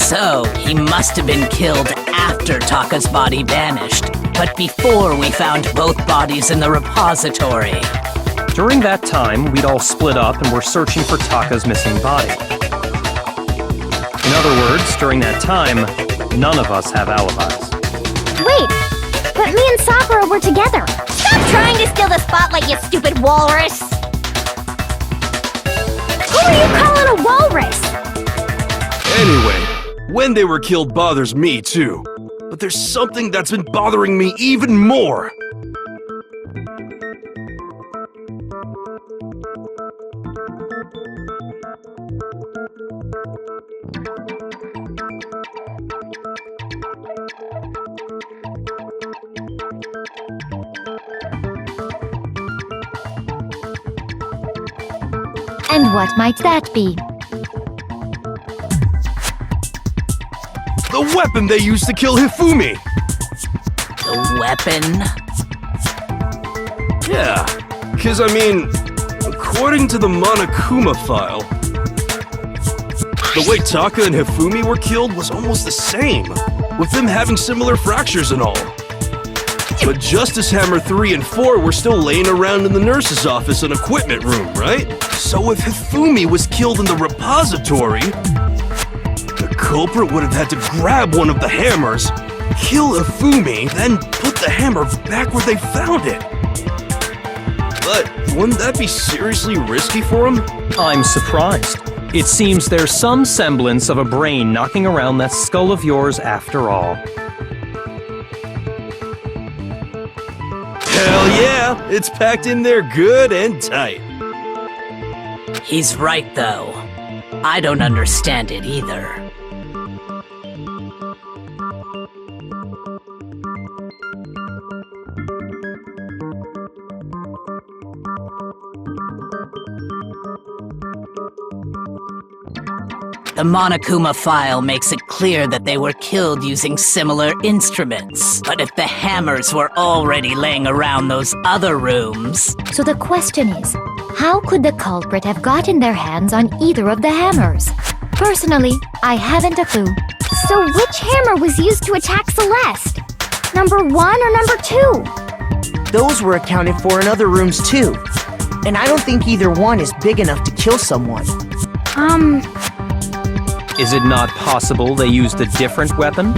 So, he must have been killed after Taka's body vanished, but before we found both bodies in the repository. During that time, we'd all split up and were searching for Taka's missing body. In other words, during that time, none of us have alibis. Wait, but me and Sakura were together. Stop trying to steal the spotlight, you stupid walrus! Who are you calling a walrus? Anyway, when they were killed bothers me too. But there's something that's been bothering me even more. And what might that be? The weapon they used to kill Hifumi! The weapon? Yeah, because I mean, according to the Monokuma file, the way Taka and Hifumi were killed was almost the same, with them having similar fractures and all. But Justice Hammer 3 and 4 were still laying around in the nurse's office and equipment room, right? So if Hifumi was killed in the repository, the culprit would have had to grab one of the hammers, kill Hifumi, then put the hammer back where they found it. But wouldn't that be seriously risky for him? I'm surprised. It seems there's some semblance of a brain knocking around that skull of yours after all. Hell yeah! It's packed in there good and tight. He's right, though. I don't understand it either. The Monokuma file makes it clear that they were killed using similar instruments. But if the hammers were already laying around those other rooms... So the question is, how could the culprit have gotten their hands on either of the hammers? Personally, I haven't a clue. So which hammer was used to attack Celeste? Number 1 or number 2? Those were accounted for in other rooms too. And I don't think either one is big enough to kill someone. Is it not possible they used a different weapon?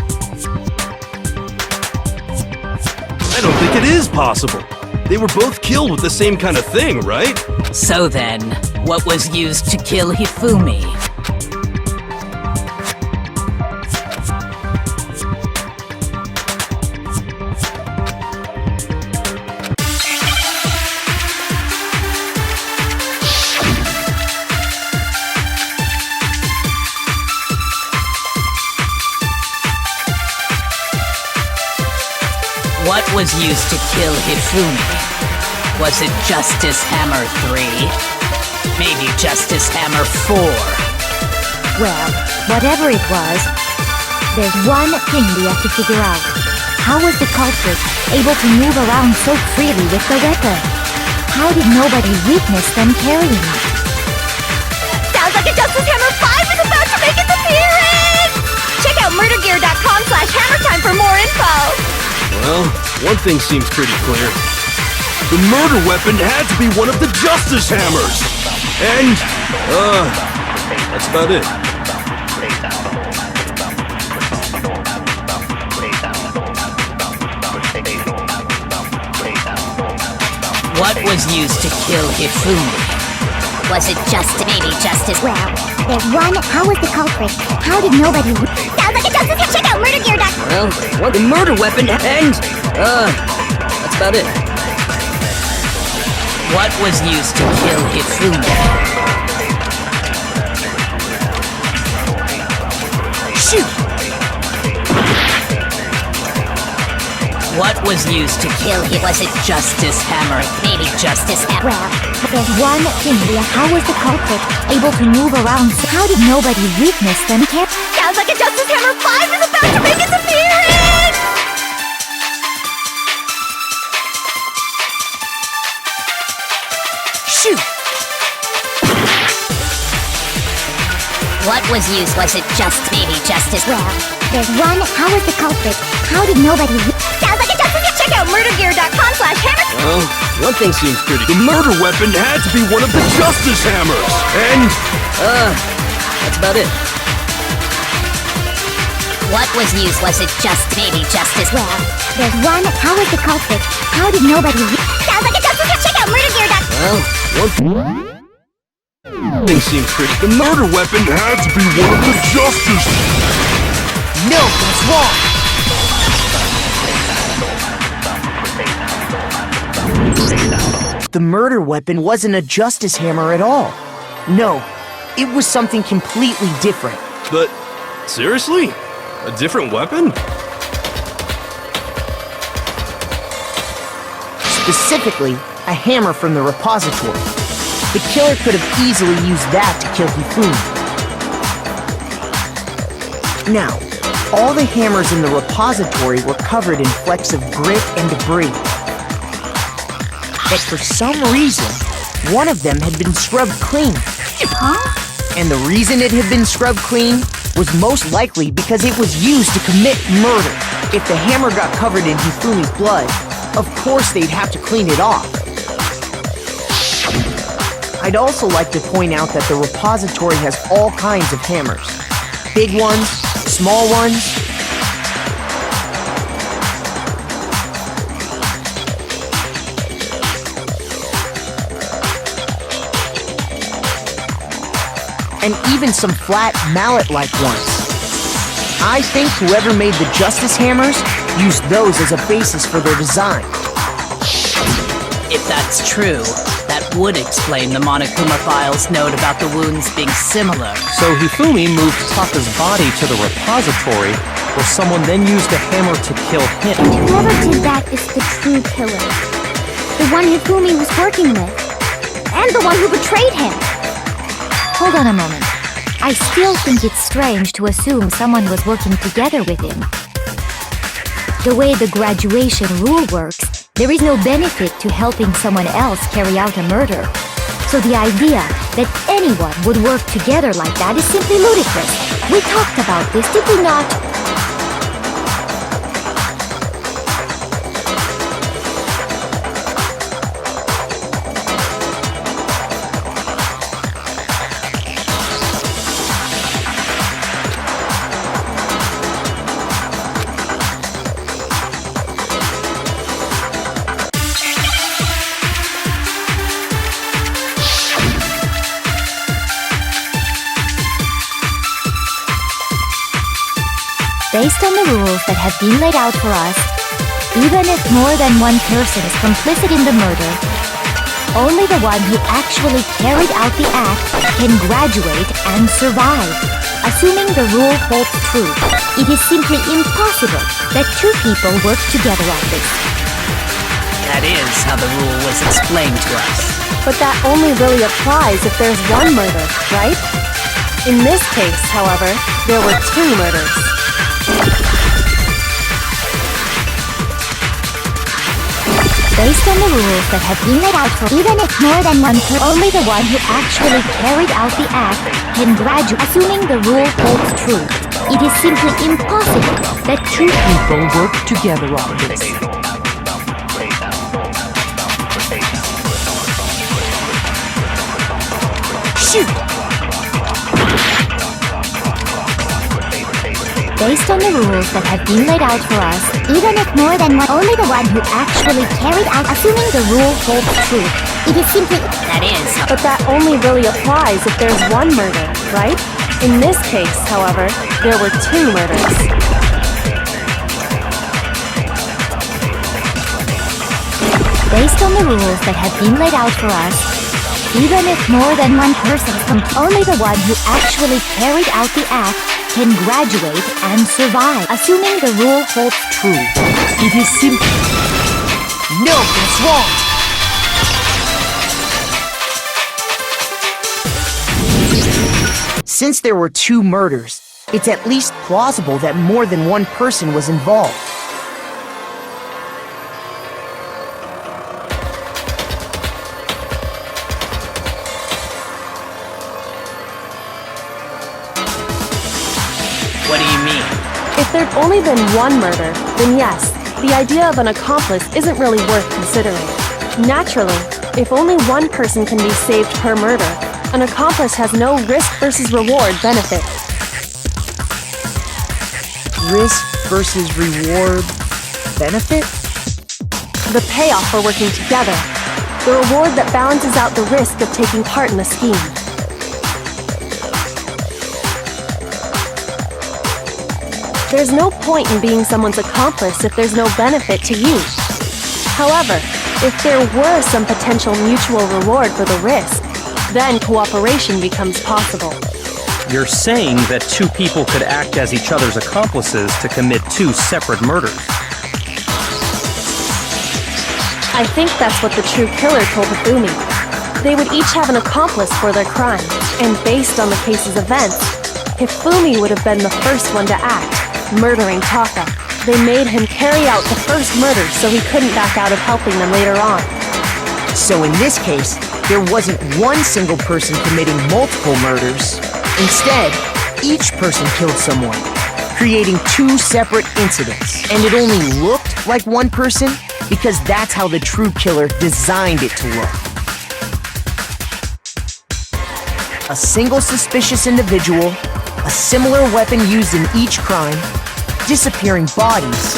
I don't think it is possible. They were both killed with the same kind of thing, right? So then, what was used to kill Hifumi? What was used to kill Hifumi? Was it Justice Hammer 3? Maybe Justice Hammer 4? Well, whatever it was, there's one thing we have to figure out. How was the culprit able to move around so freely with the weapon? How did nobody witness them carrying it? Sounds like a Justice Hammer 5 is about to make its appearance! Check out murdergear.com/hammertime for more info! Well, one thing seems pretty clear. The murder weapon had to be one of the Justice Hammers! And, that's about it. What was used to kill Hifumi? Was it maybe Justice? Well, there's one. How was the culprit? How did nobody... Sounds like a Justice. Check out murdergear.com. Well, what the murder weapon and, that's about it. What was used to kill Hifumi? Shoot! What was used to kill him? Was it Justice Hammer? Maybe Justice Hammer. Well, there's one thing. How was the culprit able to move around? How did nobody witness them? Sounds like a Justice Hammer 5 is about to make its appearance! Shoot! What was used? Was it just maybe justice? Well, there's one. How was the culprit? How did nobody... Sounds like a justice. Check out murdergear.com/hammer. Well, one thing seems pretty. The murder weapon had to be one of the Justice Hammers! And... that's about it. What was used? Was it just maybe justice? Well, there's one. How was the culprit? How did nobody... Sounds like a justice. Check out murdergear.com. Well, one thing seems pretty. The murder weapon had to be one of the Justice... No, that's wrong! The murder weapon wasn't a justice hammer at all. No, it was something completely different. But, seriously? A different weapon? Specifically, a hammer from the repository. The killer could have easily used that to kill Hifumi. Now, all the hammers in the repository were covered in flecks of grit and debris. But for some reason, one of them had been scrubbed clean. Huh? And the reason it had been scrubbed clean was most likely because it was used to commit murder. If the hammer got covered in Hifumi's blood, of course they'd have to clean it off. I'd also like to point out that the repository has all kinds of hammers. Big ones, small ones. And even some flat mallet-like ones. I think whoever made the Justice Hammers used those as a basis for their design. If that's true, that would explain the Monokuma file's note about the wounds being similar. So Hifumi moved Taka's body to the repository, where someone then used a hammer to kill him. Whoever did that is the true killer. The one Hifumi was working with. And the one who betrayed him. Hold on a moment. I still think it's strange to assume someone was working together with him. The way the graduation rule works, there is no benefit to helping someone else carry out a murder. So the idea that anyone would work together like that is simply ludicrous. We talked about this, did we not? Based on the rules that have been laid out for us, even if more than one person is complicit in the murder, only the one who actually carried out the act can graduate and survive. Assuming the rule holds true, it is simply impossible that two people work together on this. That is how the rule was explained to us. But that only really applies if there's one murder, right? In this case, however, there were two murders. Based on the rules that have been laid out for even if more than one person, only the one who actually carried out the act can graduate. Assuming the rule holds true, it is simply impossible that two people work together on this. Shoot! Based on the rules that have been laid out for us, even if more than one, only the one who actually carried out, assuming the rule holds true, it is simply... That is... But that only really applies if there's one murder, right? In this case, however, there were two murders. Based on the rules that have been laid out for us, even if more than one person, only the one who actually carried out the act can graduate and survive. Assuming the rule holds true, it is simply... No, that's wrong! Since there were two murders, it's at least plausible that more than one person was involved. there'd only been one murder, then yes, the idea of an accomplice isn't really worth considering. Naturally, if only one person can be saved per murder, an accomplice has no risk versus reward benefit. Risk versus reward benefit? The payoff for working together. The reward that balances out the risk of taking part in the scheme. There's no point in being someone's accomplice if there's no benefit to you. However, if there were some potential mutual reward for the risk, then cooperation becomes possible. You're saying that two people could act as each other's accomplices to commit two separate murders. I think that's what the true killer told Hifumi. They would each have an accomplice for their crime, and based on the case's events, Hifumi would have been the first one to act, murdering Taka. They made him carry out the first murder so he couldn't back out of helping them later on. So in this case, there wasn't one single person committing multiple murders. Instead, each person killed someone, creating two separate incidents. And it only looked like one person because that's how the true killer designed it to look. A single suspicious individual, a similar weapon used in each crime, disappearing bodies.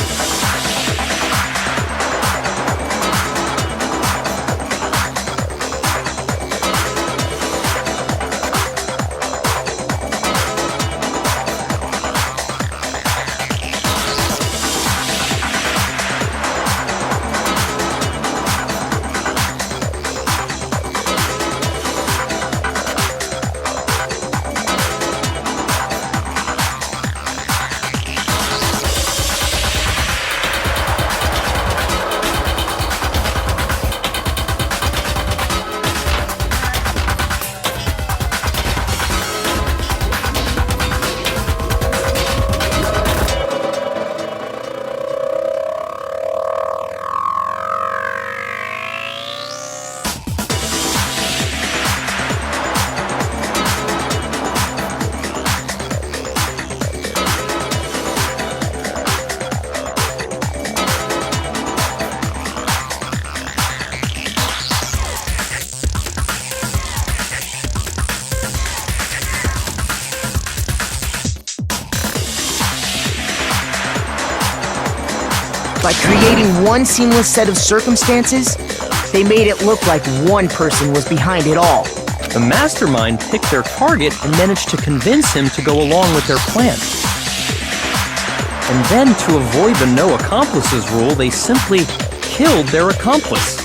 By creating one seamless set of circumstances, they made it look like one person was behind it all. The mastermind picked their target and managed to convince him to go along with their plan. And then, to avoid the no accomplices rule, they simply killed their accomplice.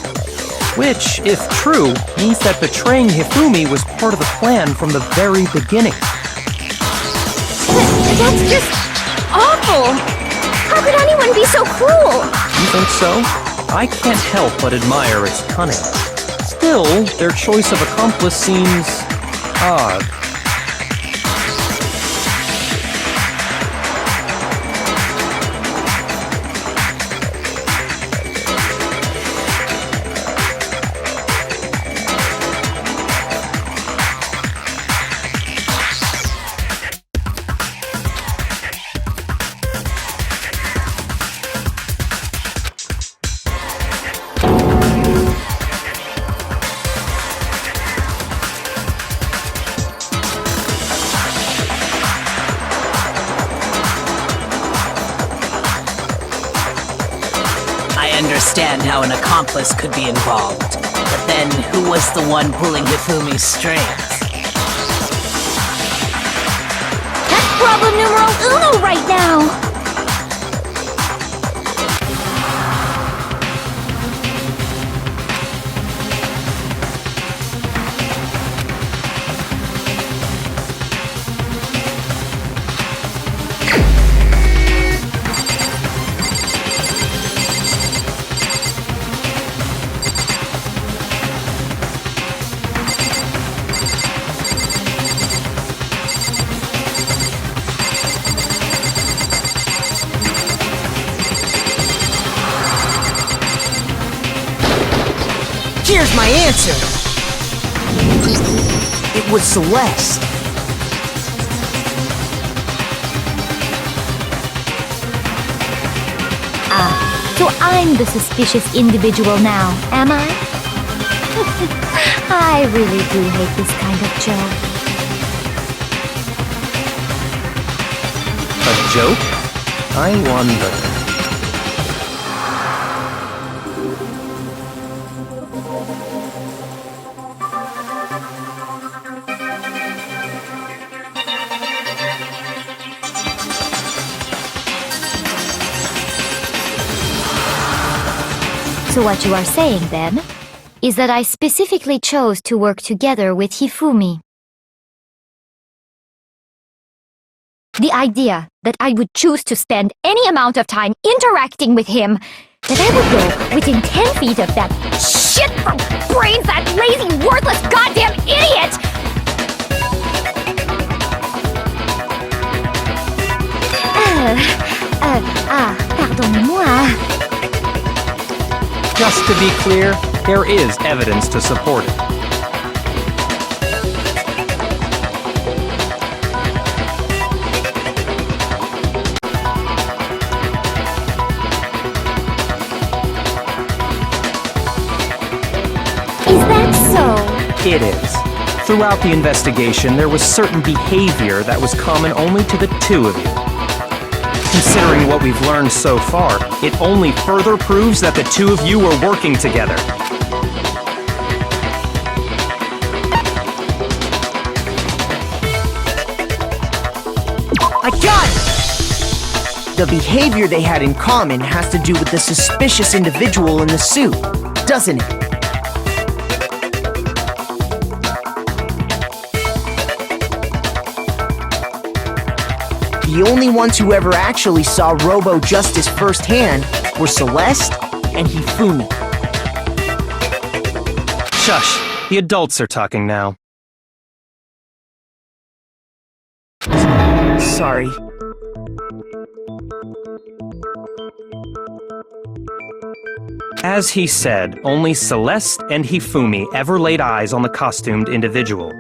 Which, if true, means that betraying Hifumi was part of the plan from the very beginning. That's just awful! How could anyone be so cruel? You think so? I can't help but admire its cunning. Still, their choice of accomplice seems odd. I understand how an accomplice could be involved, but then who was the one pulling Hifumi's strings? That's problem numero uno right now! Here's my answer. It was Celeste. So I'm the suspicious individual now, am I? I really do hate this kind of joke. A joke? I wonder. So what you are saying, then, is that I specifically chose to work together with Hifumi. The idea that I would choose to spend any amount of time interacting with him, that I would go within 10 feet of that shit from brains, that lazy, worthless goddamn idiot! Pardonnez-moi. Just to be clear, there is evidence to support it. Is that so? It is. Throughout the investigation, there was certain behavior that was common only to the two of you. Considering what we've learned so far, it only further proves that the two of you were working together. I got it! The behavior they had in common has to do with the suspicious individual in the suit, doesn't it? The only ones who ever actually saw Robo Justice firsthand were Celeste and Hifumi. Shush, the adults are talking now. Sorry. As he said, only Celeste and Hifumi ever laid eyes on the costumed individual.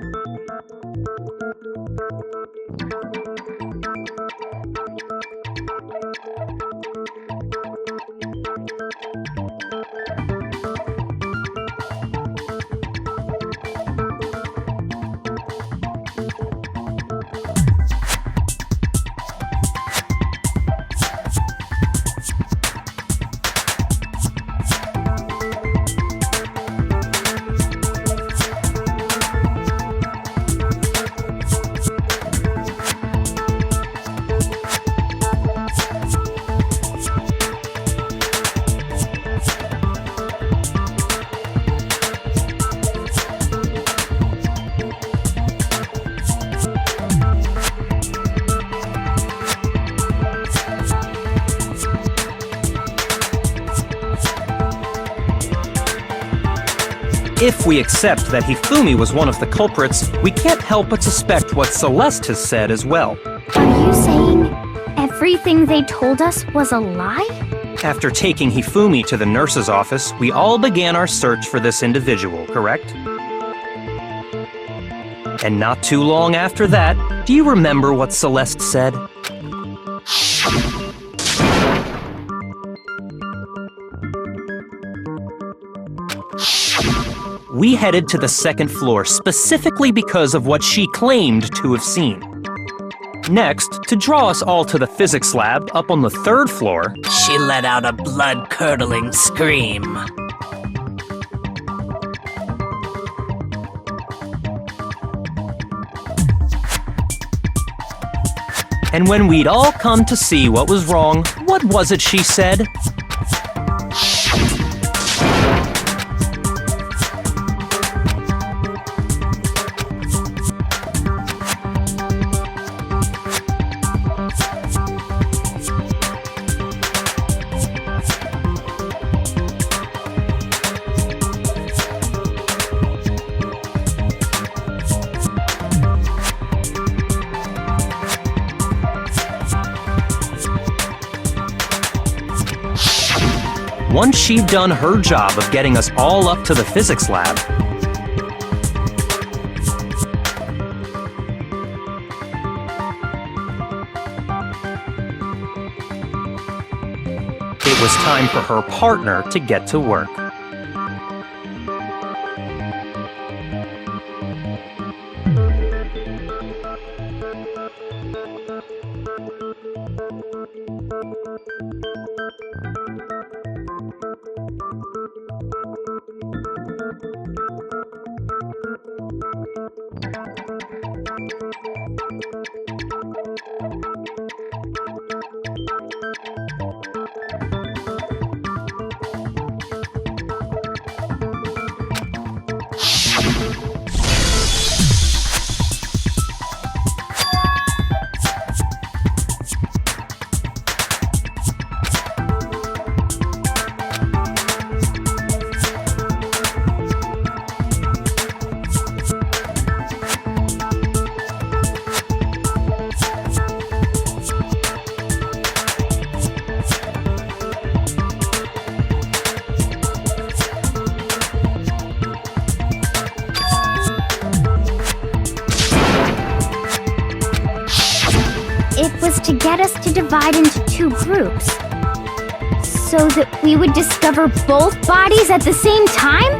If we accept that Hifumi was one of the culprits, we can't help but suspect what Celeste has said as well. Are you saying everything they told us was a lie? After taking Hifumi to the nurse's office, we all began our search for this individual, correct? And not too long after that, do you remember what Celeste said? We headed to the second floor specifically because of what she claimed to have seen. Next, to draw us all to the physics lab up on the third floor, She let out a blood-curdling scream. and when we'd all come to see what was wrong, what was it she said? Once she'd done her job of getting us all up to the physics lab, it It was time for her partner to get to work. It was to get us to divide into two groups, so that we would discover both bodies at the same time?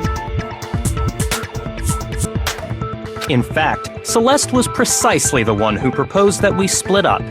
In fact, Celeste was precisely the one who proposed that we split up.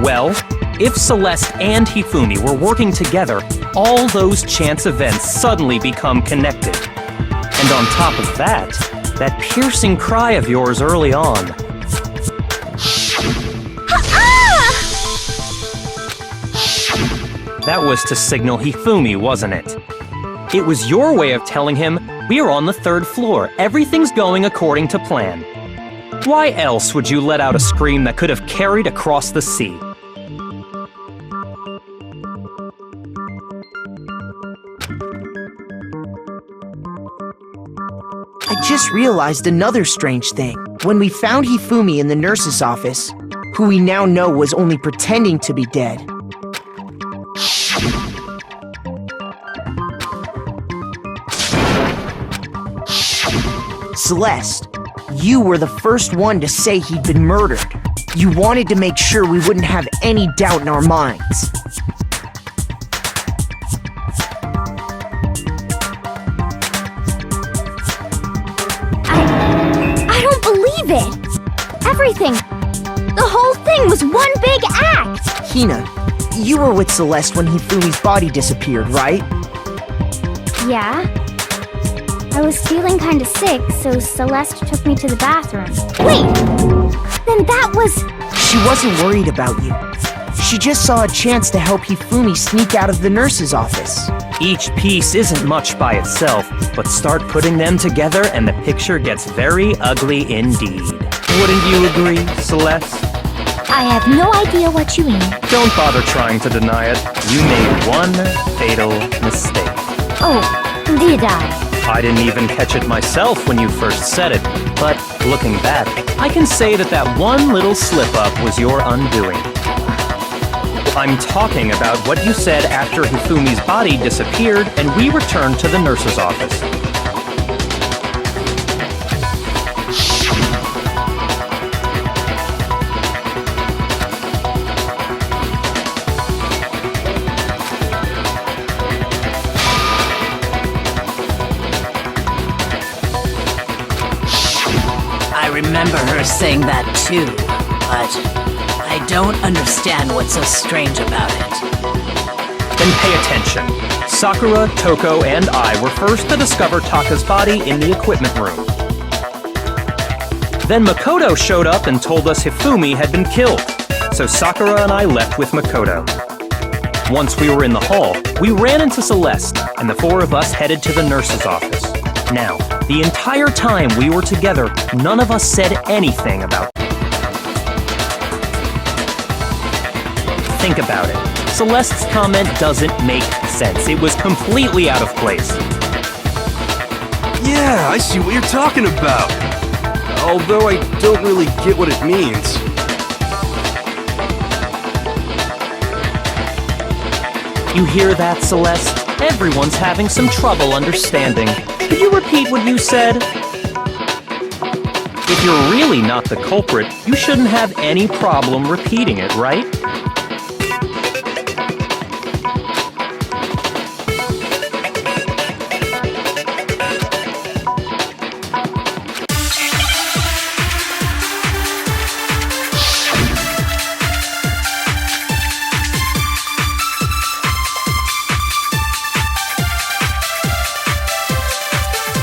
Well, if Celeste and Hifumi were working together, all those chance events suddenly become connected. And on top of that, that piercing cry of yours early on. That was to signal Hifumi, wasn't it? It was your way of telling him, we're on the 3rd floor, everything's going according to plan. Why else would you let out a scream that could have carried across the sea? I just realized another strange thing. When we found Hifumi in the nurse's office, who we now know was only pretending to be dead, Celeste, you were the first one to say he'd been murdered. You wanted to make sure we wouldn't have any doubt in our minds. I don't believe it! Everything! The whole thing was one big act! Hina, you were with Celeste when Hifumi's body disappeared, right? Yeah? I was feeling kinda sick, so Celeste took me to the bathroom. Wait! Then that was... She wasn't worried about you. She just saw a chance to help Hifumi sneak out of the nurse's office. Each piece isn't much by itself, but start putting them together and the picture gets very ugly indeed. Wouldn't you agree, Celeste? I have no idea what you mean. Don't bother trying to deny it. You made one fatal mistake. Oh, did I? I didn't even catch it myself when you first said it, but looking back, I can say that that one little slip-up was your undoing. I'm talking about what you said after Hifumi's body disappeared and we returned to the nurse's office. remember her saying that too, but I don't understand what's so strange about it. Then pay attention. Sakura, Toko, and I were first to discover Taka's body in the equipment room. Then Makoto showed up and told us Hifumi had been killed, so Sakura and I left with Makoto. Once we were in the hall, we ran into Celeste, and the four of us headed to the nurse's office. Now, the entire time we were together, none of us said anything about it. Think about it. Celeste's comment doesn't make sense. It was completely out of place. Yeah, I see what you're talking about. Although I don't really get what it means. You hear that, Celeste? Everyone's having some trouble understanding. Could you repeat what you said? If you're really not the culprit, you shouldn't have any problem repeating it, right?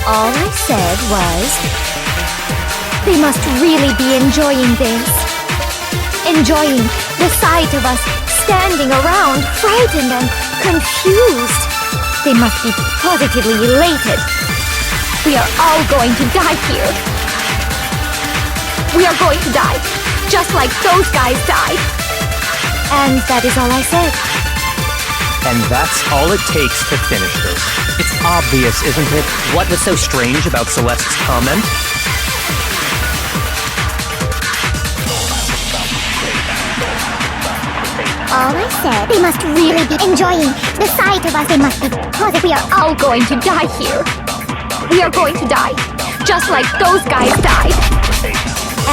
All I said was, they must really be enjoying this. Enjoying the sight of us standing around, frightened and confused. They must be positively elated. We are all going to die here. We are going to die, just like those guys died. And that is all I said. And that's all it takes to finish this. It's obvious, isn't it? What was so strange about Celeste's comment? All I said, they must really be enjoying the sight of us. They must be positive. We are all going to die here. We are going to die, just like those guys died.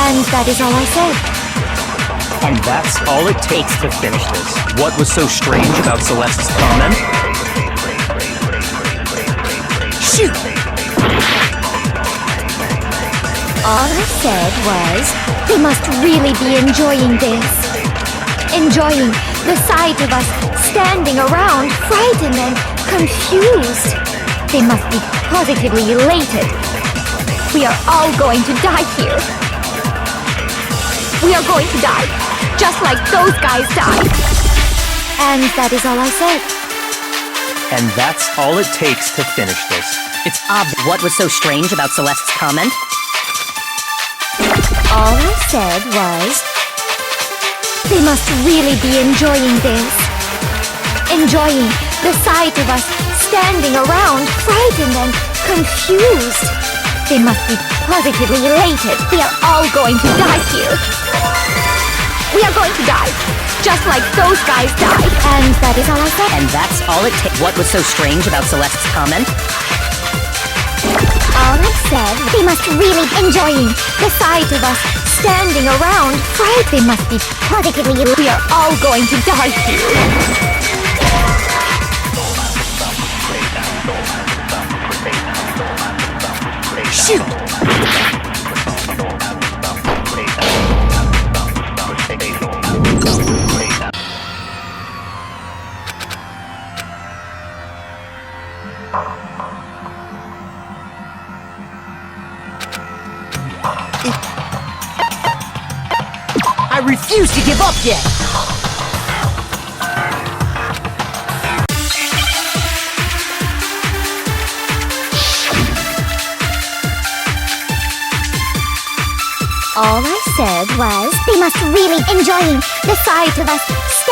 And that is all I said. And that's all it takes to finish this. What was so strange about Celeste's comment? Shoot! All I said was, they must really be enjoying this. Enjoying the sight of us standing around, frightened and confused. They must be positively elated. We are all going to die here. We are going to die, just like those guys died. And that is all I said. And that's all it takes to finish this. It's obvious. What was so strange about Celeste's comment? All I said was, they must really be enjoying this. Enjoying the sight of us standing around, frightened and confused. They must be positively elated. We are all going to die here. We are going to die, just like those guys died. And that is all I said. And that's all it takes. What was so strange about Celeste's comment? All I said, they must really be enjoying the sight of us standing around, fright. They must be positively elated. We are all going to die here. Shoot! I refuse to give up yet! All I said was, they must really enjoying the sight of us.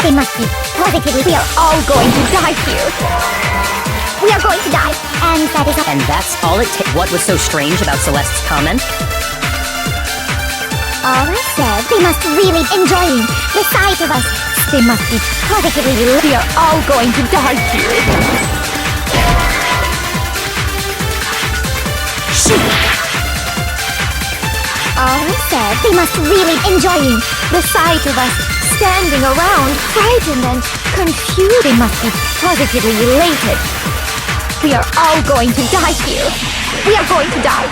They must be positively. We are all going to die here. We are going to die, and that is. And that's all it takes. What was so strange about Celeste's comment? All I said, they must really enjoying the sight of us. They must be positively. We are all going to die here. Shoot! All I said, they must really enjoying the sight of us standing around, frightened and confused. They must be positively elated. We are all going to die here. We are going to die,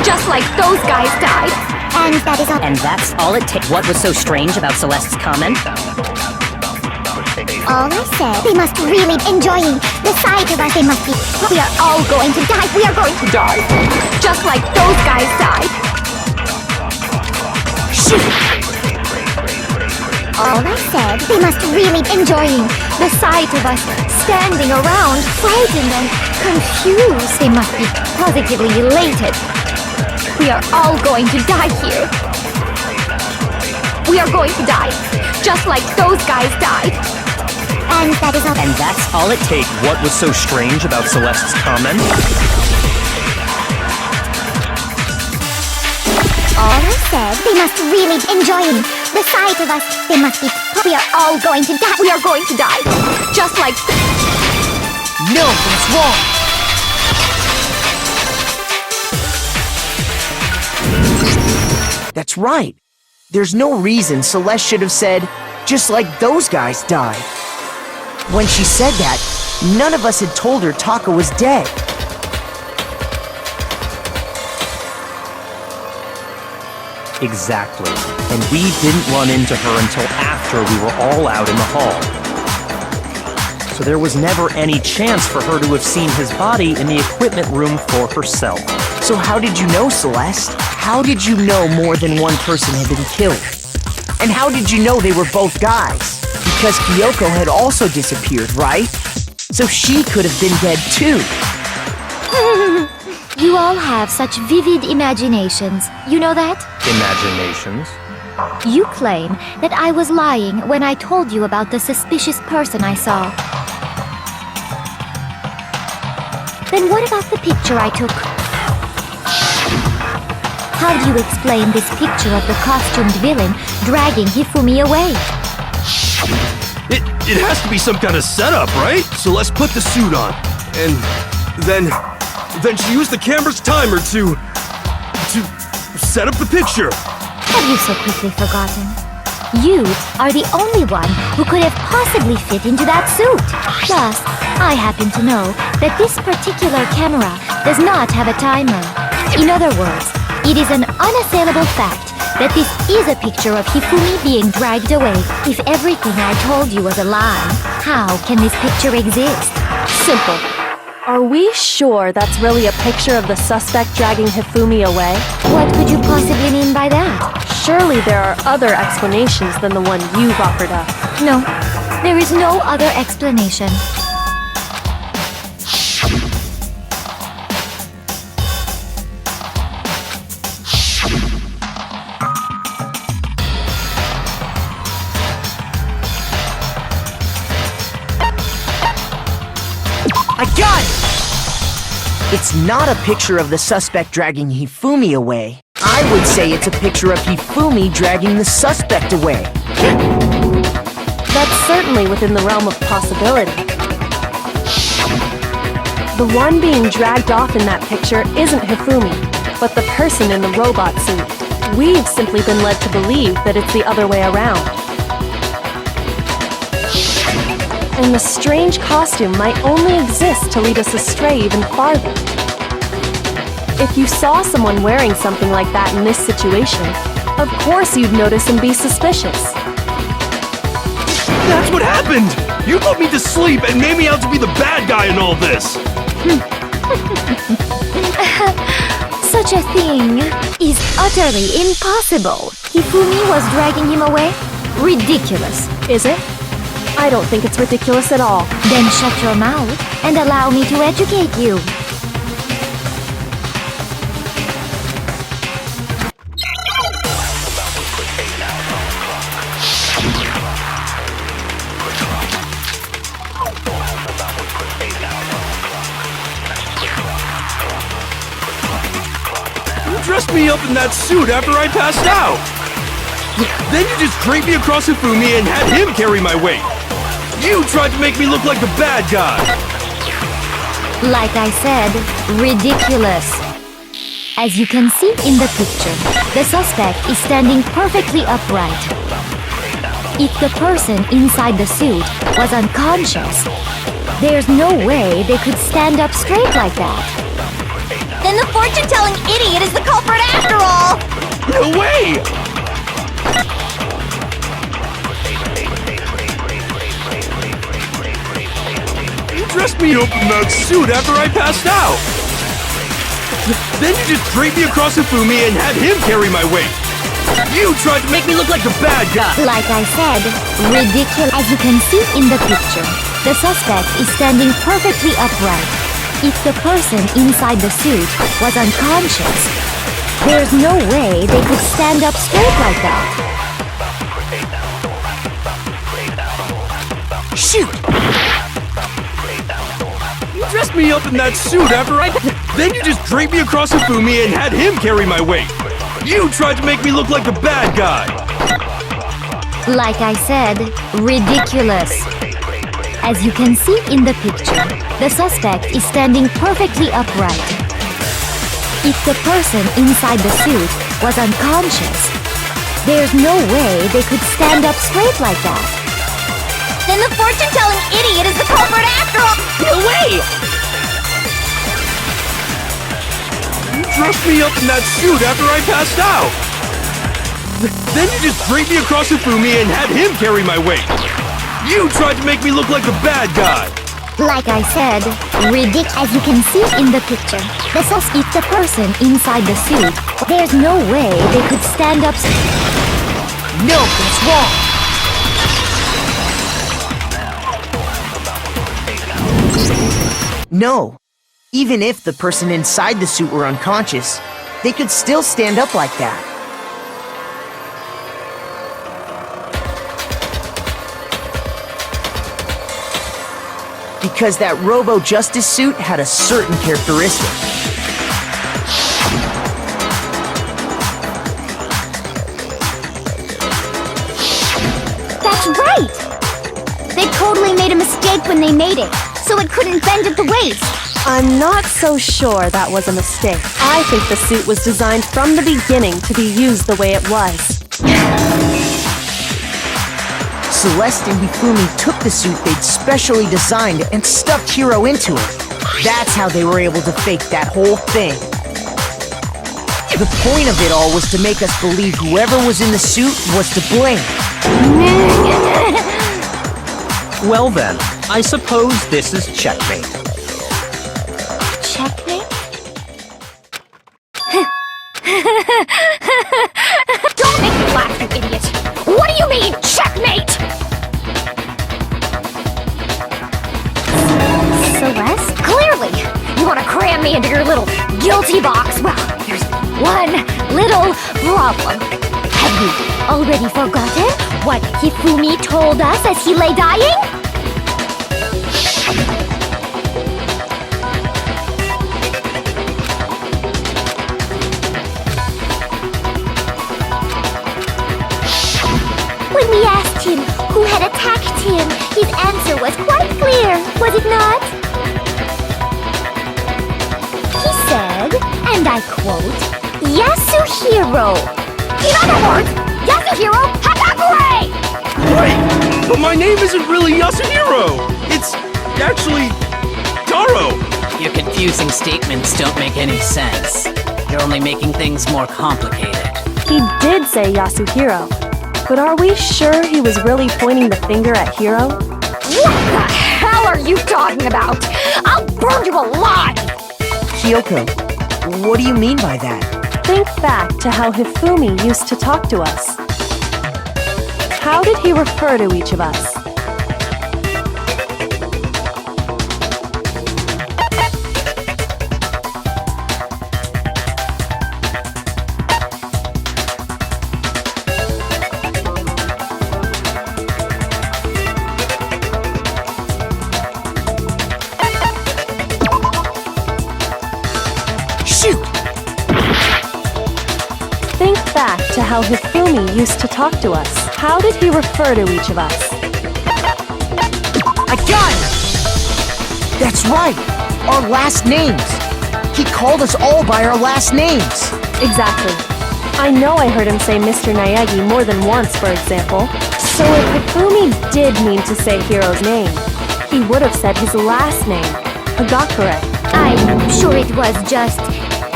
just like those guys died. And that is all. And that's all it takes. What was so strange about Celeste's comment? All I said, they must really enjoying the sight of us. They must be. We are all going to die. We are going to die. Just like those guys died. Shoot! All I said, they must really enjoying the sight of us standing around, frightened and confused. They must be positively elated. We are all going to die here. We are going to die, just like those guys died. And that is all. And that's all it takes. What was so strange about Celeste's comment? All I said, they must really enjoying the sight of us. They must be. We are all going to die. We are going to die, just like. No, that's wrong. That's right. There's no reason Celeste should have said, just like those guys died. When she said that, none of us had told her Taka was dead. Exactly. And we didn't run into her until after we were all out in the hall. So there was never any chance for her to have seen his body in the equipment room for herself. So how did you know, Celeste? How did you know more than one person had been killed? And how did you know they were both guys? Because Kyoko had also disappeared, right? So she could have been dead too. You all have such vivid imaginations. You know that? Imaginations? You claim that I was lying when I told you about the suspicious person I saw. Then what about the picture I took? How do you explain this picture of the costumed villain dragging Hifumi away? It has to be some kind of setup, right? So let's put the suit on. And then she used the camera's timer to set up the picture. Have you so quickly forgotten? You are the only one who could have possibly fit into that suit. Plus, I happen to know that this particular camera does not have a timer. In other words, it is an unassailable fact that this is a picture of Hifumi being dragged away. If everything I told you was a lie, how can this picture exist? Simple. Are we sure that's really a picture of the suspect dragging Hifumi away? What could you possibly mean by that? Surely there are other explanations than the one you've offered up. No, there is no other explanation. I got it! It's not a picture of the suspect dragging Hifumi away. I would say it's a picture of Hifumi dragging the suspect away. That's certainly within the realm of possibility. The one being dragged off in that picture isn't Hifumi, but the person in the robot suit. We've simply been led to believe that it's the other way around. And the strange costume might only exist to lead us astray even farther. If you saw someone wearing something like that in this situation, of course you'd notice and be suspicious. That's what happened! You put me to sleep and made me out to be the bad guy in all this! Such a thing is utterly impossible. Hifumi was dragging him away? Ridiculous. Is it? I don't think it's ridiculous at all. Then shut your mouth and allow me to educate you. You dressed me up in that suit after I passed out! Then you just draped me across Hifumi and had him carry my weight! You tried to make me look like the bad guy! Like I said, ridiculous. As you can see in the picture, the suspect is standing perfectly upright. If the person inside the suit was unconscious, there's no way they could stand up straight like that. Then the fortune-telling idiot is the culprit after all! No way! You dressed me up in that suit after I passed out! Then you just draped me across Hifumi and had him carry my weight! You tried to make me look like the bad guy! Like I said, ridiculous. As you can see in the picture, the suspect is standing perfectly upright. If the person inside the suit was unconscious, there's no way they could stand up straight like that. Shoot! You dressed me up in that suit after I... Then you just draped me across Hifumi and had him carry my weight! You tried to make me look like the bad guy! Like I said, ridiculous. As you can see in the picture, the suspect is standing perfectly upright. If the person inside the suit was unconscious, there's no way they could stand up straight like that. Then the fortune-telling idiot is the culprit after all! No way! You dressed me up in that suit after I passed out! Then you just draped me across Hifumi and had him carry my weight! You tried to make me look like the bad guy! Like I said, ridiculous. As you can see in the picture, if the person inside the suit, there's no way they could stand up. No, that's wrong. No. Even if the person inside the suit were unconscious, they could still stand up like that. Because that Robo-Justice suit had a certain characteristic. That's right! They totally made a mistake when they made it, so it couldn't bend at the waist. I'm not so sure that was a mistake. I think the suit was designed from the beginning to be used the way it was. Celeste and Hifumi took the suit they'd specially designed and stuffed Hiro into it. That's how they were able to fake that whole thing. The point of it all was to make us believe whoever was in the suit was to blame. Well then, I suppose this is checkmate. Checkmate? Don't make me laugh, you idiot! What do you mean, checkmate? Celeste? Clearly! You want to cram me into your little guilty box? Well, there's one little problem. Have you already forgotten what Hifumi told us as he lay dying? When we asked him who had attacked him, his answer was quite clear, was it not? He said, and I quote, Yasuhiro. In other words, Yasuhiro Hatakure! Wait! But my name isn't really Yasuhiro! It's actually... Taro! Your confusing statements don't make any sense. You're only making things more complicated. He did say Yasuhiro, but are we sure he was really pointing the finger at Hiro? What the hell are you talking about? I'll burn you alive! Kyoko, what do you mean by that? Think back to how Hifumi used to talk to us. How did he refer to each of us? Think back to how Hifumi used to talk to us. How did he refer to each of us? I got it! That's right! Our last names! He called us all by our last names! Exactly. I know I heard him say Mr. Naegi more than once, for example. So if Hifumi did mean to say Hiro's name, he would have said his last name, Hagakure. I'm sure it was just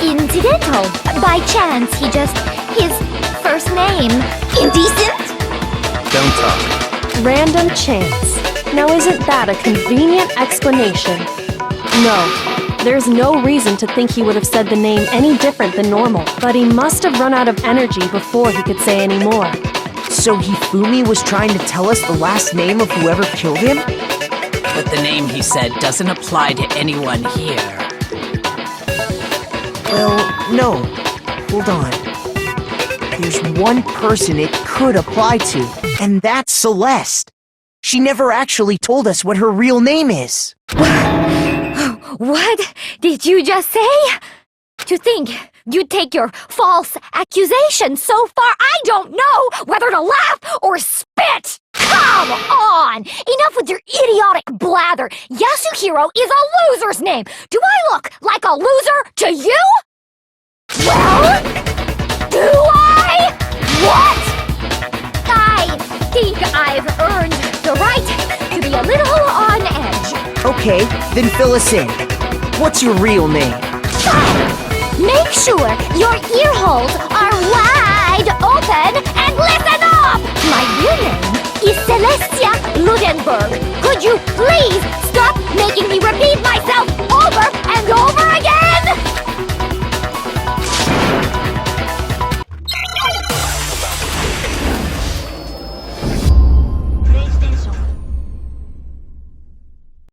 incidental. By chance, he his first name? Indecent? Don't talk. Random chance. Now isn't that a convenient explanation? No, there's no reason to think he would have said the name any different than normal, but he must have run out of energy before he could say any more. So Hifumi was trying to tell us the last name of whoever killed him? But the name he said doesn't apply to anyone here. Well, no. Hold on. There's one person it could apply to, and that's Celeste. She never actually told us what her real name is. What did you just say? To think you'd take your false accusation so far, I don't know whether to laugh or spit! Come on! Enough with your idiotic blather! Yasuhiro is a loser's name! Do I look like a loser to you? Well, do I? What? I think I've earned the right to be a little on edge. Okay, then fill us in. What's your real name? Make sure your ear holes are wide open and listen up! My real name is Celestia Ludenberg. Could you please stop making